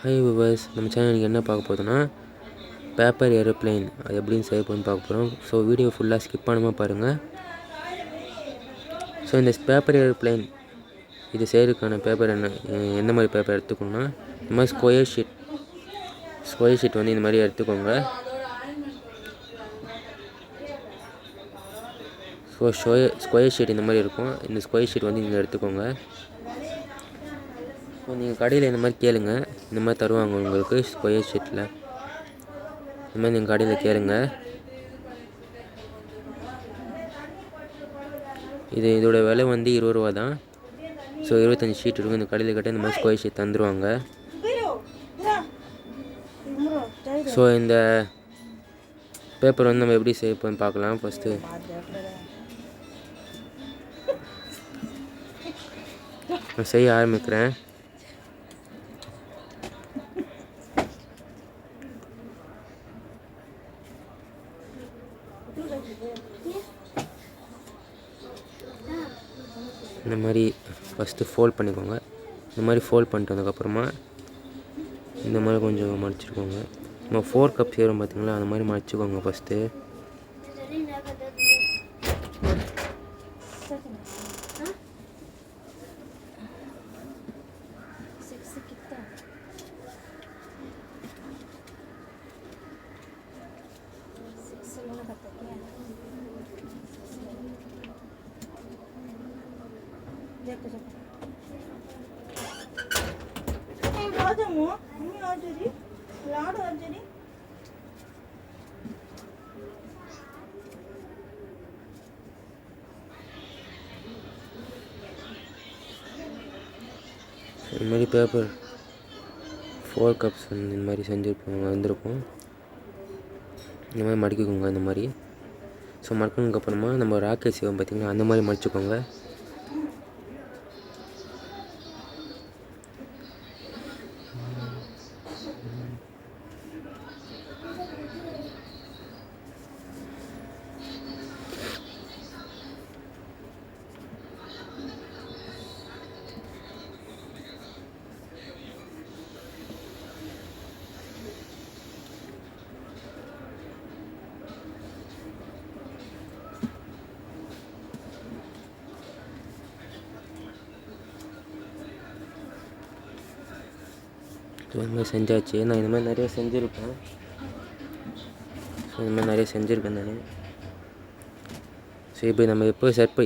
Hi viewers, நம்ம channel இன்றைக்கி என்ன பார்க்க போகுதுன்னா பேப்பர் ஏரோப்ளைன் அது எப்படின்னு செய்ய போகணும்னு பார்க்க போகிறோம். ஸோ வீடியோ ஃபுல்லாக ஸ்கிப் பண்ணாமல் பாருங்கள். ஸோ இந்த பேப்பர் ஏரோப்ளைன் இது செய்கிறதுக்கான பேப்பர் எந்த மாதிரி பேப்பர் எடுத்துக்கோங்கன்னா, இந்த மாதிரி ஸ்கொயர் ஷீட் வந்து இந்த மாதிரி எடுத்துக்கோங்க. ஸோ ஸ்கொயர் ஷீட் இந்த மாதிரி இருக்கும். இந்த ஸ்கொயர் ஷீட் வந்து நீங்கள் எடுத்துக்கோங்க. ஸோ நீங்கள் கடையில் இந்த மாதிரி கேளுங்க, இந்த மாதிரி தருவாங்க உங்களுக்கு ஸ்கொயர் ஷீட்டில். இந்த மாதிரி நீங்கள் கடையில் கேளுங்க. இதோட விலை வந்து 20 ரூபா தான். ஸோ 25 ஷீட் இருக்கும். இந்த கடையில் கேட்டால் இந்த மாதிரி ஸ்கொயர் ஷீட் தந்துடுவாங்க. ஸோ இந்த பேப்பர் வந்து நம்ம எப்படி செய்யப்போன்னு பார்க்கலாம். ஃபஸ்ட்டு நான் செய்ய ஆரம்பிக்கிறேன். இந்த மாதிரி ஃபஸ்ட்டு ஃபோல்ட் பண்ணிக்கோங்க. இந்த மாதிரி ஃபோல்ட் பண்ணிட்டு வந்ததுக்கப்புறமா இந்த மாதிரி கொஞ்சம் மடிச்சுக்கோங்க. நம்ம 4 கப் சேரும் பார்த்திங்களா, அந்த மாதிரி மடிச்சுக்கோங்க ஃபஸ்ட்டு. இந்த மாதிரி பேப்பர் 4 கப்ஸ் வந்து இந்த மாதிரி வந்திருக்கும். இந்த மாதிரி மடிக்கிக்கோங்க இந்த மாதிரி. ஸோ மடிக்கினதுக்கப்புறமா நம்ம ராக்கெட் செய்வோம் பார்த்திங்கன்னா, அந்த மாதிரி மடிச்சுக்கோங்க. இந்த மாதிரி செஞ்சாச்சு. நான் இந்த மாதிரி நிறைய செஞ்சுருப்பேன். ஸோ இந்த மாதிரி நிறைய செஞ்சுருக்கேன் நான். ஸோ இப்போ நம்ம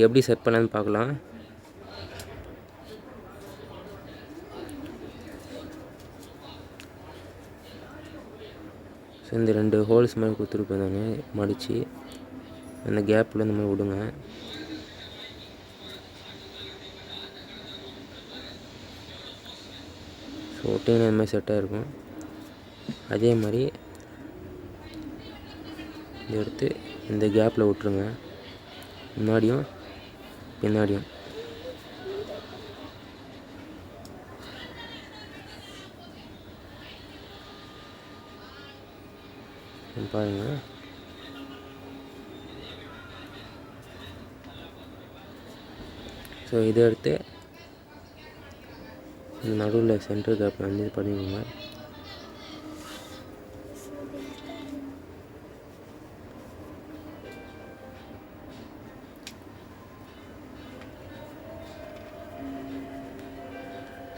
எப்படி செட் பண்ணலான்னு பார்க்கலாம். ஸோ இந்த 2 ஹோல்ஸ் மாதிரி கொடுத்துருப்பேன் நான் மடித்து. அந்த கேப்பில் இந்த மாதிரி விடுங்க. ஸோ ஒட்டிங்கன்னா இந்த மாதிரி செட்டாக இருக்கும். அதே மாதிரி இதை எடுத்து இந்த கேப்பில் விட்ருங்க, முன்னாடியும் பின்னாடியும். பாருங்கள். ஸோ இதை எடுத்து நடுவில் சென்டர் கேப்பில் வந்து இது பண்ணிக்கோங்க.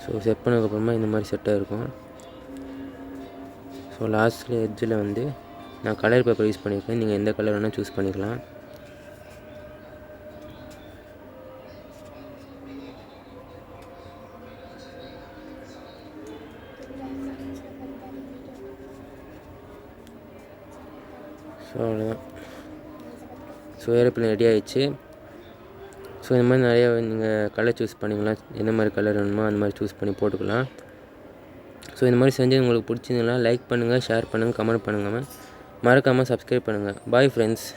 ஸோ செட் பண்ணதுக்கப்புறமா இந்த மாதிரி செட்டாக இருக்கும். ஸோ லாஸ்ட்டில் எட்ஜில் வந்து நான் கலர் பேப்பர் யூஸ் பண்ணியிருக்கேன். நீங்கள் எந்த கலர் வேணால் சூஸ் பண்ணிக்கலாம். ஸோ அவ்வளோதான். ஸோ ஏரோப்ளேன் ரெடி ஆகிடுச்சு. ஸோ இந்த மாதிரி நிறையா நீங்கள் கலர் சூஸ் பண்ணிக்கலாம். எந்த மாதிரி கலர் வேணுமோ அந்த மாதிரி சூஸ் பண்ணி போட்டுக்கலாம். ஸோ இந்த மாதிரி செஞ்சு உங்களுக்கு பிடிச்சிருந்ததுன்னா லைக் பண்ணுங்கள், ஷேர் பண்ணுங்கள், கமெண்ட் பண்ணுங்கள், மறக்காமல் சப்ஸ்கிரைப் பண்ணுங்கள். Bye friends.